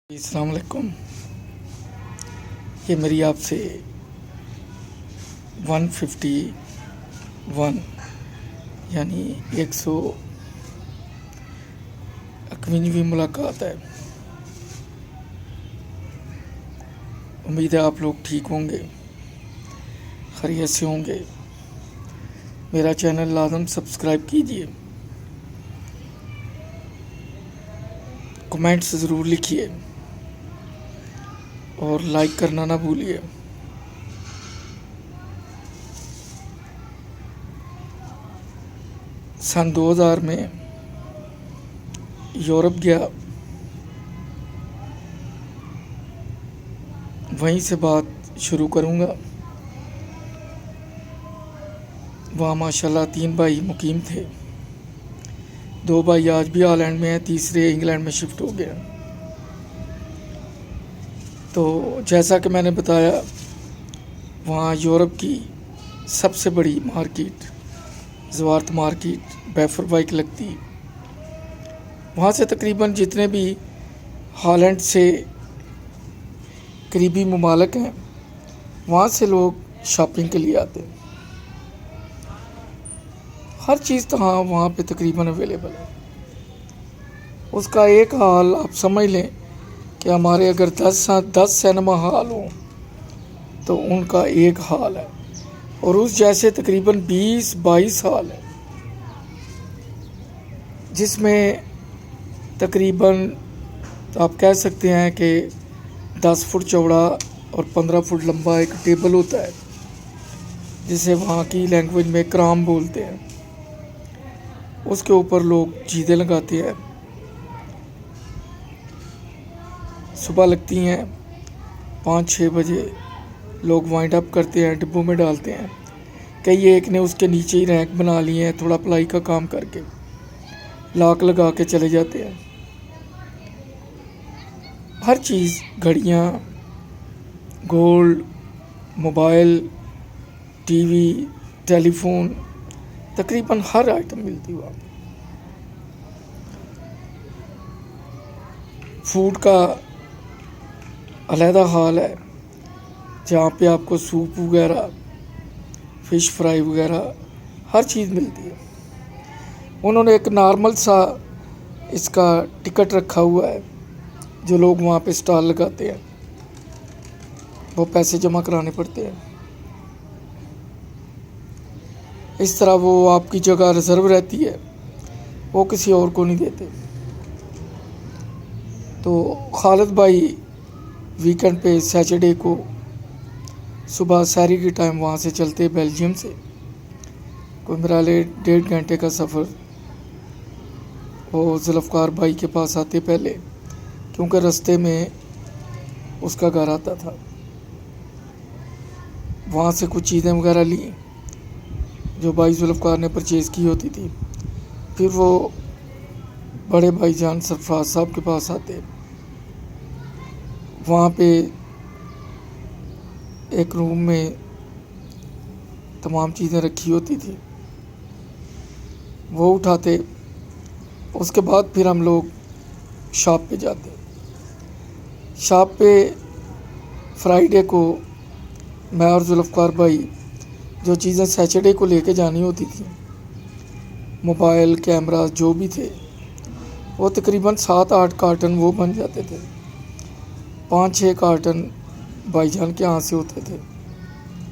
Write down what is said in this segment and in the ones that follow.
السلام علیکم. یہ میری آپ سے 151 یعنی 151ویں ملاقات ہے. امید ہے آپ لوگ ٹھیک ہوں گے، خیریت سے ہوں گے. میرا چینل لازم سبسکرائب کیجیے، کمنٹس ضرور لکھیے اور لائک کرنا نہ بھولیے. سن 2000 میں یورپ گیا، وہیں سے بات شروع کروں گا. وہاں ماشاءاللہ 3 بھائی مقیم تھے. 2 بھائی آج بھی ہالینڈ میں ہیں، تیسرے انگلینڈ میں شفٹ ہو گیا. تو جیسا کہ میں نے بتایا، وہاں یورپ کی سب سے بڑی مارکیٹ زوارت مارکیٹ بیفر-وائک لگتی. وہاں سے تقریباً جتنے بھی ہالینڈ سے قریبی ممالک ہیں، وہاں سے لوگ شاپنگ کے لیے آتے ہیں. ہر چیز وہاں پہ تقریباً اویلیبل ہے. اس کا ایک حال آپ سمجھ لیں کہ ہمارے اگر 10 سینما ہال ہوں تو ان کا ایک حال ہے، اور اس جیسے تقریباً 20-22 ہال ہے، جس میں تقریباً آپ کہہ سکتے ہیں کہ 10 فٹ چوڑا اور 15 فٹ لمبا ایک ٹیبل ہوتا ہے، جسے وہاں کی لینگویج میں کرام بولتے ہیں. اس کے اوپر لوگ چیزیں لگاتے ہیں. صبح لگتی ہیں 5-6 بجے، لوگ وائنڈ اپ کرتے ہیں، ڈبوں میں ڈالتے ہیں. کئی ایک نے اس کے نیچے ہی ریک بنا لیے ہیں، تھوڑا پلائی کا کام کر کے لاک لگا کے چلے جاتے ہیں. ہر چیز، گھڑیاں، گولڈ، موبائل، ٹی وی، ٹیلی فون، تقریباً ہر آئٹم ملتی وہاں. فوڈ کا علیحدہ حال ہے، جہاں پہ آپ کو سوپ وغیرہ، فش فرائی وغیرہ ہر چیز ملتی ہے. انہوں نے ایک نارمل سا اس کا ٹکٹ رکھا ہوا ہے، جو لوگ وہاں پہ اسٹال لگاتے ہیں وہ پیسے جمع کرانے پڑتے ہیں. اس طرح وہ آپ کی جگہ ریزرو رہتی ہے، وہ کسی اور کو نہیں دیتے. تو خالد بھائی ویکنڈ پہ سیچرڈے کو صبح سحری کے ٹائم وہاں سے چلتے بیلجیم سے. کوئی میرا لے 1.5 گھنٹے کا سفر. وہ ذوالفقار بھائی کے پاس آتے پہلے، کیونکہ رستے میں اس کا گھر آتا تھا. وہاں سے کچھ چیزیں وغیرہ لیں جو بھائی ذوالفقار نے پرچیز کی ہوتی تھی. پھر وہ بڑے بھائی جان سرفراز صاحب کے پاس آتے. وہاں پہ ایک روم میں تمام چیزیں رکھی ہوتی تھی، وہ اٹھاتے. اس کے بعد پھر ہم لوگ شاپ پہ جاتے. شاپ پہ فرائیڈے کو میں اور ذوالفقار بھائی جو چیزیں سیچرڈے کو لے کے جانی ہوتی تھیں، موبائل، کیمرہ جو بھی تھے، وہ تقریباً 7-8 کارٹن وہ بن جاتے تھے. 5-6 کارٹن بھائی جان کے یہاں سے ہوتے تھے.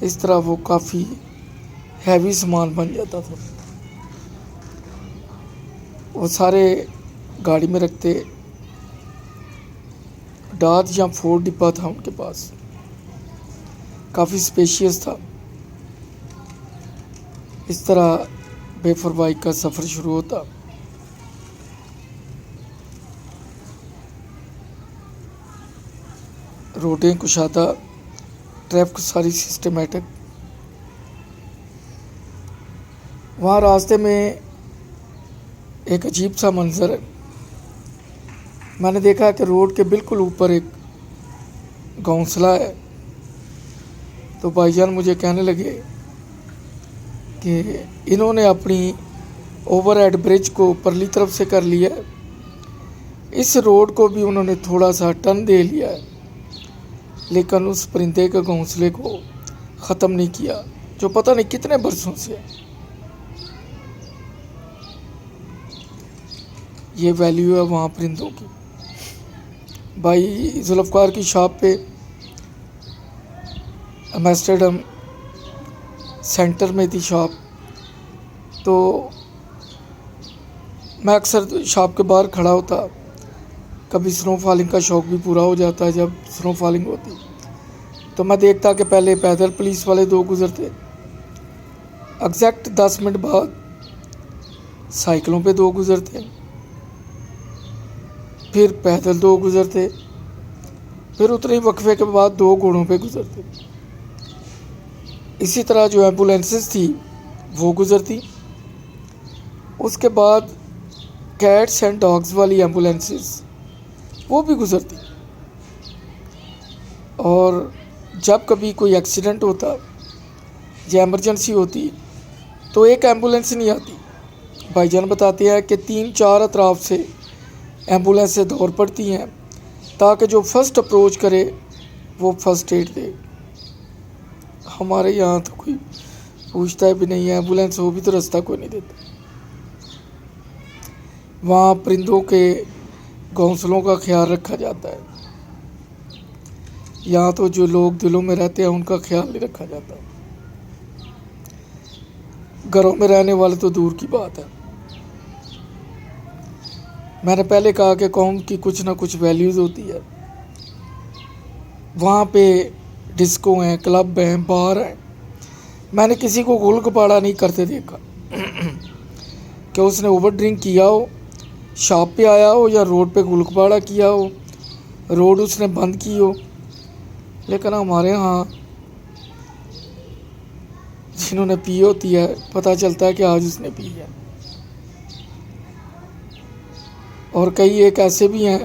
اس طرح وہ کافی ہیوی سامان بن جاتا تھا. وہ سارے گاڑی میں رکھتے. ڈاج یا فورڈ ڈبہ تھا ان کے پاس، کافی اسپیشیس تھا. اس طرح بیفر-وائک کا سفر شروع ہوتا. روڈیں کشادہ، ٹریفک ساری سسٹمیٹک. وہاں راستے میں ایک عجیب سا منظر ہے. میں نے دیکھا کہ روڈ کے بالکل اوپر ایک گھونسلہ ہے. تو بھائی جان مجھے کہنے لگے کہ انہوں نے اپنی اوور ہیڈ برج کو پرلی طرف سے کر لیا ہے اس روڈ کو بھی انہوں نے تھوڑا سا ٹرن دے لیا ہے، لیکن اس پرندے کے گھونسلے کو ختم نہیں کیا جو پتہ نہیں کتنے برسوں سے ہے۔ یہ ویلیو ہے وہاں پرندوں کی۔ بھائی ذوالفقار کی شاپ پہ ایمسٹرڈم سینٹر میں تھی شاپ، تو میں اکثر شاپ کے باہر کھڑا ہوتا، کبھی سنو فالنگ کا شوق بھی پورا ہو جاتا ہے۔ جب سنو فالنگ ہوتی تو میں دیکھتا کہ پہلے پیدل پولیس والے 2 گزرتے، ایگزیکٹ 10 منٹ بعد سائیکلوں پہ 2 گزرتے، پھر پیدل 2 گزرتے، پھر اتنے ہی وقفے کے بعد 2 گھوڑوں پہ گزرتے۔ اسی طرح جو ایمبولینسز تھی وہ گزرتی، اس کے بعد کیٹس اینڈ ڈاگز والی ایمبولینسز وہ بھی گزرتی، اور جب کبھی کوئی ایکسیڈنٹ ہوتا یا ایمرجنسی ہوتی تو ایک ایمبولینس نہیں آتی۔ بھائی جان بتاتے ہیں کہ 3-4 اطراف سے ایمبولینسیں دوڑ پڑتی ہیں تاکہ جو فرسٹ اپروچ کرے وہ فرسٹ ایڈ دے۔ ہمارے یہاں تو کوئی پوچھتا ہے بھی نہیں ہے، ایمبولینس ہو بھی تو راستہ کوئی نہیں دیتا۔ وہاں پرندوں کے گھونسلوں کا خیال رکھا جاتا ہے، یہاں تو جو لوگ دلوں میں رہتے ہیں ان کا خیال نہیں رکھا جاتا، گھروں میں رہنے والے تو دور کی بات ہے۔ میں نے پہلے کہا کہ قوم کی کچھ نہ کچھ ویلیوز ہوتی ہے۔ وہاں پہ ڈسکو ہیں، کلب ہیں، بار ہیں، میں نے کسی کو گل گپاڑا نہیں کرتے دیکھا کہ اس نے اوور ڈرنک کیا ہو، شاپ پہ آیا ہو، یا روڈ پہ گل گپاڑا کیا ہو، روڈ اس نے بند کی ہو۔ لیکن ہمارے ہاں جنہوں نے پی ہوتی ہے پتہ چلتا ہے کہ آج اس نے پی ہے، اور کئی ایک ایسے بھی ہیں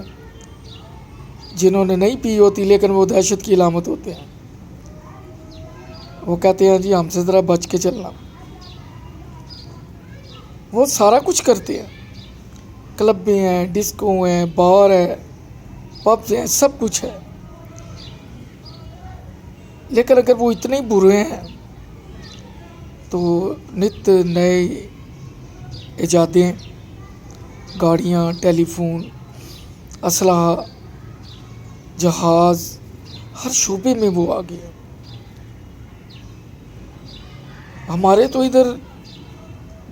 جنہوں نے نہیں پی ہوتی لیکن وہ دہشت کی علامت ہوتے ہیں، وہ کہتے ہیں جی ہم سے ذرا بچ کے چلنا۔ وہ سارا کچھ کرتے ہیں، کلبیں ہیں، ڈسکو ہیں، بار ہے، پبز ہیں، سب کچھ ہے، لیکن اگر وہ اتنے برے ہیں تو نت نئے ایجادیں، گاڑیاں، ٹیلی فون، اسلحہ، جہاز، ہر شعبے میں وہ آگے ہیں۔ ہمارے تو ادھر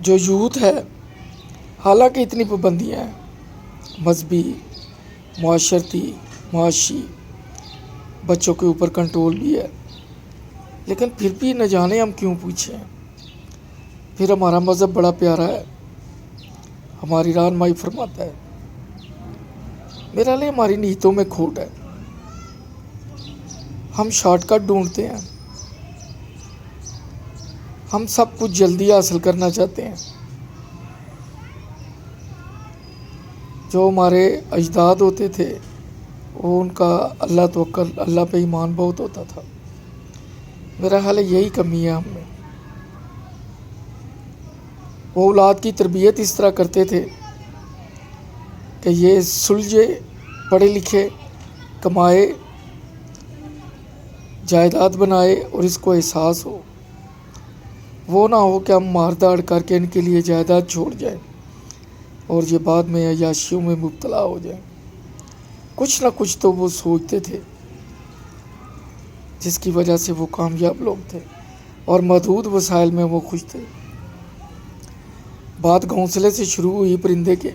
جو یوتھ ہے، حالانکہ اتنی پابندیاں ہیں، مذہبی، معاشرتی، معاشی، بچوں کے اوپر کنٹرول بھی ہے، لیکن پھر بھی نہ جانے ہم کیوں پوچھیں۔ پھر ہمارا مذہب بڑا پیارا ہے، ہماری رہنمائی فرماتا ہے، میرا لیے ہماری نیتوں میں کھوٹ ہے، ہم شارٹ کٹ ڈھونڈتے ہیں، ہم سب کچھ جلدی حاصل کرنا چاہتے ہیں۔ جو ہمارے اجداد ہوتے تھے وہ ان کا اللہ توکل، اللہ پہ ایمان بہت ہوتا تھا۔ میرا خیال ہے یہی کمی ہے ہم میں۔ وہ اولاد کی تربیت اس طرح کرتے تھے کہ یہ سلجھے، پڑھے لکھے، کمائے، جائیداد بنائے اور اس کو احساس ہو، وہ نہ ہو کہ ہم مار داڑ کر کے ان کے لیے جائیداد چھوڑ جائیں اور یہ بعد میں عیاشیوں میں مبتلا ہو جائیں۔ کچھ نہ کچھ تو وہ سوچتے تھے جس کی وجہ سے وہ کامیاب لوگ تھے، اور محدود وسائل میں وہ خوش تھے۔ بات گھونسلے سے شروع ہوئی پرندے کے،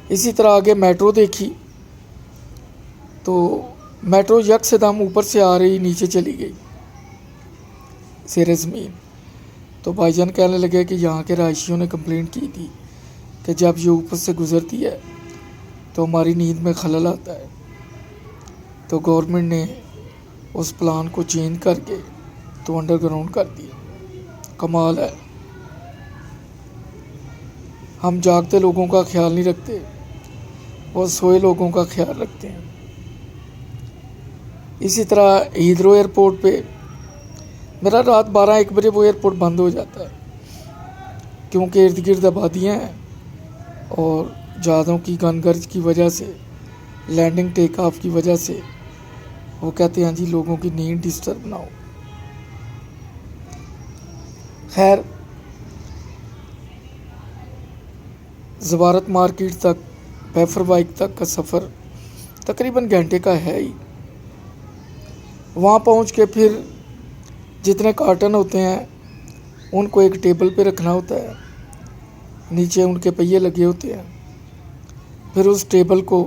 اسی طرح آگے میٹرو دیکھی تو میٹرو یکسدم اوپر سے آ رہی نیچے چلی گئی زیر زمین۔ تو بھائی جان کہنے لگے کہ یہاں کے رہائشیوں نے کمپلینٹ کی تھی کہ جب یہ اوپر سے گزرتی ہے تو ہماری نیند میں خلل آتا ہے، تو گورنمنٹ نے اس پلان کو چینج کر کے تو انڈر گراؤنڈ کر دیا۔ کمال ہے، ہم جاگتے لوگوں کا خیال نہیں رکھتے، وہ سوئے لوگوں کا خیال رکھتے ہیں۔ اسی طرح ہیدرو ایئرپورٹ پہ میرا رات 12-1 بجے وہ ایئرپورٹ بند ہو جاتا ہے، کیونکہ ارد گرد آبادیاں ہیں اور جہازوں کی گنگرج کی وجہ سے، لینڈنگ ٹیک آف کی وجہ سے وہ کہتے ہیں جی لوگوں کی نیند ڈسٹرب نہ ہو۔ خیر، زوارت مارکیٹ تک، بیفر بائک تک کا سفر تقریباً گھنٹے کا ہے ہی۔ وہاں پہنچ کے پھر جتنے کارٹن ہوتے ہیں ان کو ایک ٹیبل پہ رکھنا ہوتا ہے، نیچے ان کے پہیے لگے ہوتے ہیں، پھر اس ٹیبل کو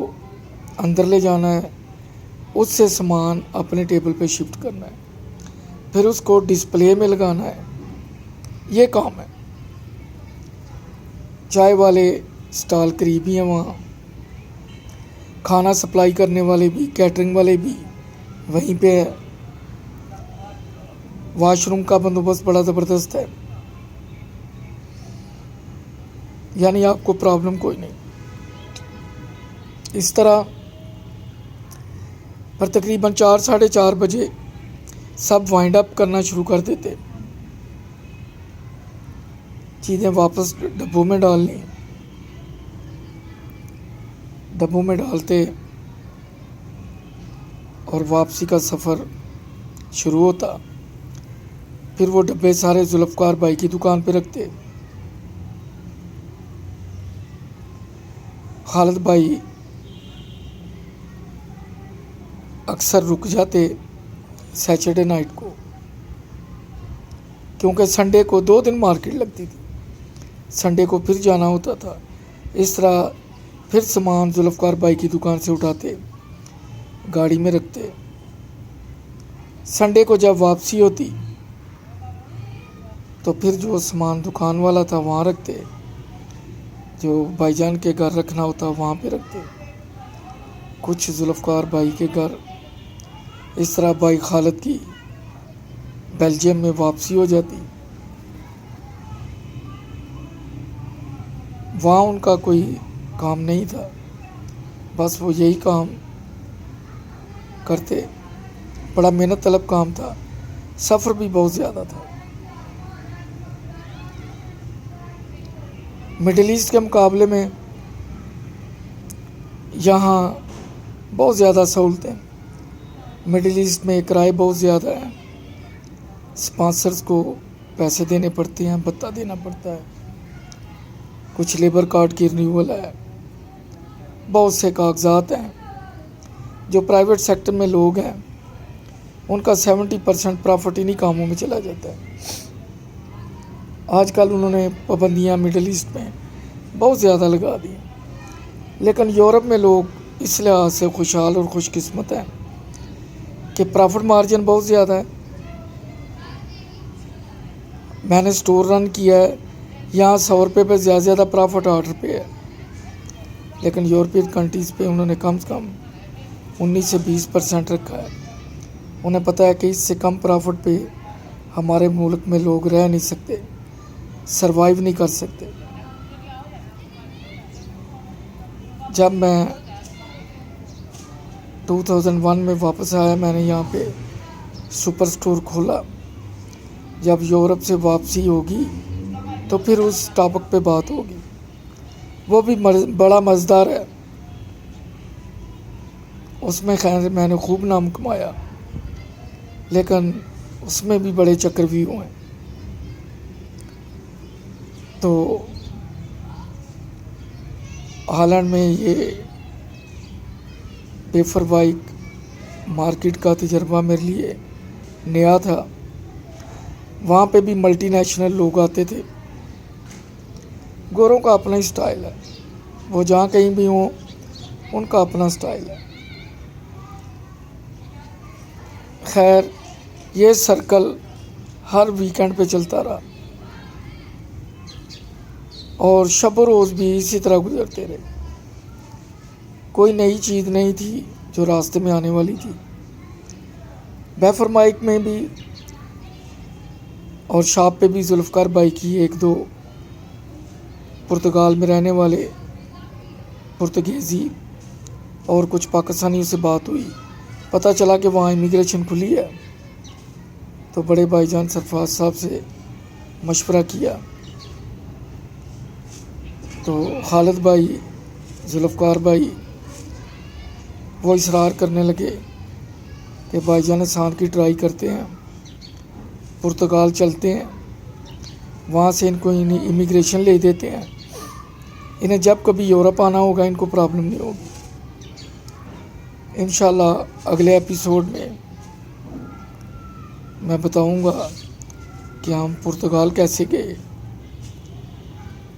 اندر لے جانا ہے، اس سے سامان اپنے ٹیبل پہ شفٹ کرنا ہے، پھر اس کو ڈسپلے میں لگانا ہے۔ یہ کام ہے۔ چائے والے سٹال قریب ہی ہیں، وہاں کھانا سپلائی کرنے والے بھی، کیٹرنگ والے بھی وہیں پہ ہے۔ واش روم کا بندوبست بڑا زبردست ہے، یعنی آپ کو پرابلم کوئی نہیں۔ اس طرح پر تقریباً 4 بجے سب وائنڈ اپ کرنا شروع کر دیتے، چیزیں واپس ڈبوں میں ڈالنی، ڈبوں میں ڈالتے اور واپسی کا سفر شروع ہوتا۔ پھر وہ ڈبے سارے ذوالفقار بھائی کی دکان پہ رکھتے۔ خالد بھائی اکثر رک جاتے سیچرڈے نائٹ کو، کیونکہ سنڈے کو 2 دن مارکیٹ لگتی تھی، سنڈے کو پھر جانا ہوتا تھا۔ اس طرح پھر سامان ذوالفقار بھائی کی دکان سے اٹھاتے، گاڑی میں رکھتے۔ سنڈے کو جب واپسی ہوتی تو پھر جو سامان دکان والا تھا وہاں رکھتے، جو بھائی جان کے گھر رکھنا ہوتا وہاں پہ رکھتے، کچھ ذوالفقار بھائی کے گھر۔ اس طرح بھائی خالد کی بیلجیم میں واپسی ہو جاتی۔ وہاں ان کا کوئی کام نہیں تھا، بس وہ یہی کام کرتے۔ بڑا محنت طلب کام تھا، سفر بھی بہت زیادہ تھا۔ مڈل ایسٹ کے مقابلے میں یہاں بہت زیادہ سہولتیں۔ مڈل ایسٹ میں کرائے بہت زیادہ ہیں، اسپانسرز کو پیسے دینے پڑتے ہیں، بھتہ دینا پڑتا ہے، کچھ لیبر کارڈ کی رینیول ہے، بہت سے کاغذات ہیں۔ جو پرائیویٹ سیکٹر میں لوگ ہیں ان کا 70% پرافٹ انہی کاموں میں چلا جاتا ہے۔ آج کل انہوں نے پابندیاں مڈل ایسٹ میں بہت زیادہ لگا دی، لیکن یورپ میں لوگ اس لحاظ سے خوشحال اور خوش قسمت ہیں کہ پرافٹ مارجن بہت زیادہ ہے۔ میں نے سٹور رن کیا ہے، یہاں 100 روپے پہ زیادہ پرافٹ 8 روپے ہے، لیکن یورپین کنٹریز پہ انہوں نے کم سے کم 19 سے 20% رکھا ہے۔ انہیں پتہ ہے کہ اس سے کم پرافٹ پہ ہمارے ملک میں لوگ رہ نہیں سکتے، سروائیو نہیں کر سکتے۔ جب میں 2001 میں واپس آیا، میں نے یہاں پہ سپر سٹور کھولا۔ جب یورپ سے واپسی ہوگی تو پھر اس ٹاپک پہ بات ہوگی، وہ بھی بڑا مزیدار ہے۔ اس میں خیر میں نے خوب نام کمایا، لیکن اس میں بھی بڑے چکرویو ہیں۔ تو ہالینڈ میں یہ بیفر بائک مارکیٹ کا تجربہ میرے لیے نیا تھا۔ وہاں پہ بھی ملٹی نیشنل لوگ آتے تھے۔ گوروں کا اپنا ہی سٹائل ہے، وہ جہاں کہیں بھی ہوں ان کا اپنا سٹائل ہے۔ خیر، یہ سرکل ہر ویکنڈ پہ چلتا رہا اور شب و روز بھی اسی طرح گزرتے رہے۔ کوئی نئی چیز نہیں تھی جو راستے میں آنے والی تھی۔ بیفر مائک میں بھی اور شاپ پہ بھی ذوالفقار بھائی کی 1-2 پرتگال میں رہنے والے پرتگیزی اور کچھ پاکستانیوں سے بات ہوئی، پتہ چلا کہ وہاں امیگریشن کھلی ہے۔ تو بڑے بھائی جان سرفراز صاحب سے مشورہ کیا، تو خالد بھائی ذوالفقار بھائی وہ اصرار کرنے لگے کہ بھائی جان احسان کی ٹرائی کرتے ہیں، پرتگال چلتے ہیں، وہاں سے ان کو امیگریشن لے دیتے ہیں، انہیں جب کبھی یورپ آنا ہوگا ان کو پرابلم نہیں ہوگی۔ انشاءاللہ اگلے ایپیسوڈ میں بتاؤں گا کہ ہم پرتگال کیسے گئے،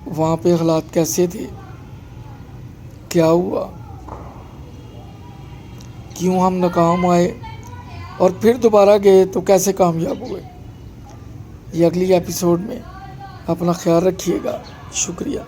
وہاں پہ حالات کیسے تھے، کیا ہوا، کیوں ہم ناکام آئے، اور پھر دوبارہ گئے تو کیسے کامیاب ہوئے۔ یہ اگلی ایپیسوڈ میں، اپنا خیال رکھیے گا، شکریہ۔